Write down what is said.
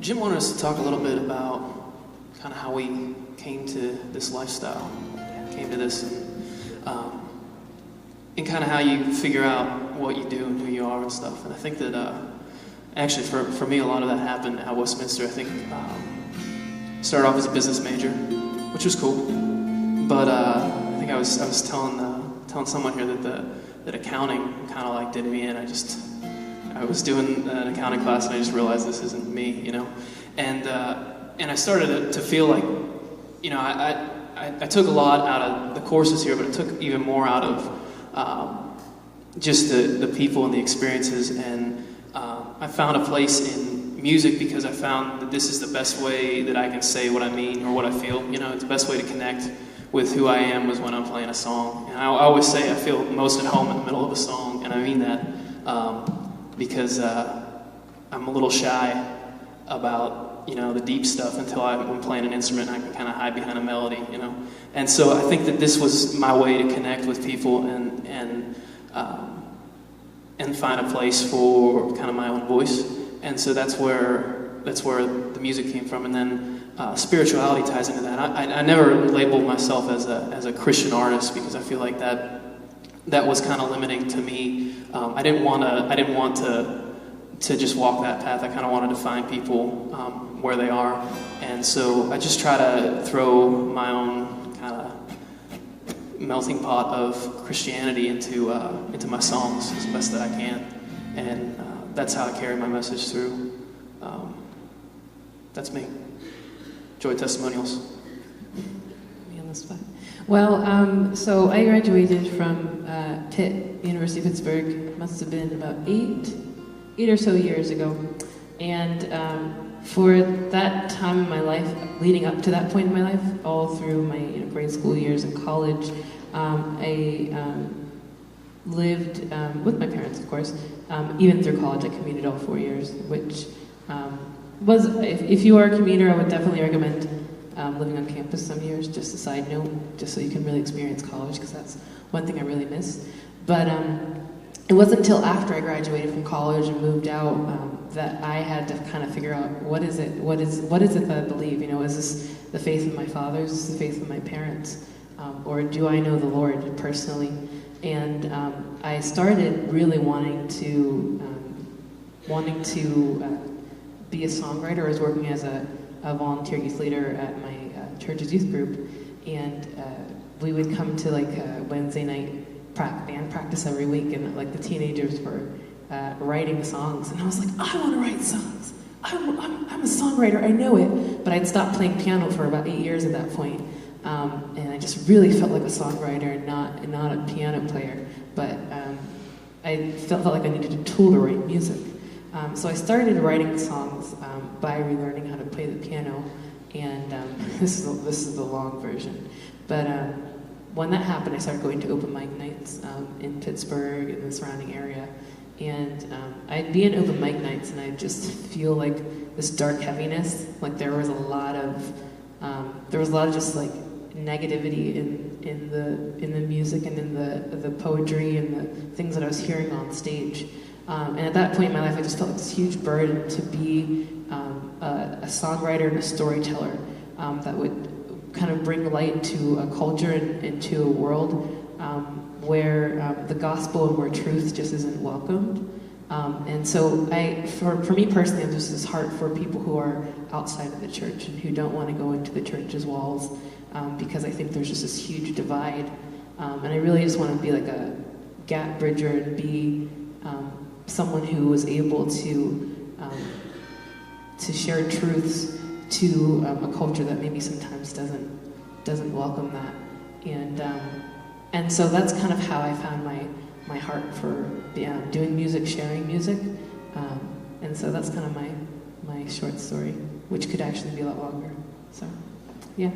Jim wanted us to talk a little bit about kind of how we came to this lifestyle, came to this, and kind of how you figure out what you do and who you are and stuff. And I think that actually for me, a lot of that happened at Westminster. I think started off as a business major, which was cool, but I think I was telling someone here that accounting kind of like did me in. I was doing an accounting class and I just realized this isn't me, you know, and I started to feel like, you know, I took a lot out of the courses here, but I took even more out of just the people and the experiences, and I found a place in music because I found that this is the best way that I can say what I mean or what I feel. You know, it's the best way to connect with who I am was when I'm playing a song. And I always say I feel most at home in the middle of a song, and I mean that because I'm a little shy about, you know, the deep stuff until I'm playing an instrument and I can kind of hide behind a melody, you know. And so I think that this was my way to connect with people and find a place for kind of my own voice. And so that's where the music came from. And then spirituality ties into that. I never labeled myself as a Christian artist because I feel like that was kind of limiting to me. I didn't want to just walk that path. I kind of wanted to find people where they are, and so I just try to throw my own kind of melting pot of Christianity into my songs as best that I can, and that's how I carry my message through. That's me. Joy Testimonials. Well, so I graduated from Pitt, University of Pittsburgh, must have been about eight or so years ago. And for that time in my life, leading up to that point in my life, all through my grade school years and college, I lived with my parents, of course. Even through college, I commuted all 4 years, which was, if you are a commuter, I would definitely recommend living on campus some years, just a side note, just so you can really experience college, because that's one thing I really miss. But it wasn't until after I graduated from college and moved out that I had to kind of figure out what is it that I believe. You know, is this the faith of my fathers? Is this the faith of my parents? Or do I know the Lord personally? And I started really wanting to be a songwriter. I was working as a volunteer youth leader at my church's youth group, and we would come to like Wednesday night band practice every week, and like the teenagers were writing songs, and I was like, I want to write songs. I'm a songwriter, I know it, but I'd stopped playing piano for about 8 years at that point, and I just really felt like a songwriter, not a piano player, but I felt like I needed a tool to write music. So I started writing songs by relearning how to play the piano, and this is the long version. But when that happened, I started going to open mic nights in Pittsburgh and the surrounding area, and I'd be in open mic nights, and I'd just feel like this dark heaviness. Like there was a lot of just like negativity in the music and in the poetry and the things that I was hearing on stage. And at that point in my life, I just felt like this huge burden to be a songwriter and a storyteller that would kind of bring light to a culture and to a world where the gospel and where truth just isn't welcomed. And so for me personally, I'm just this heart for people who are outside of the church and who don't want to go into the church's walls, because I think there's just this huge divide. And I really just want to be like a gap bridger and be someone who was able to share truths to a culture that maybe sometimes doesn't welcome that, and so that's kind of how I found my heart for doing music, sharing music, and so that's kind of my short story, which could actually be a lot longer. So, yeah.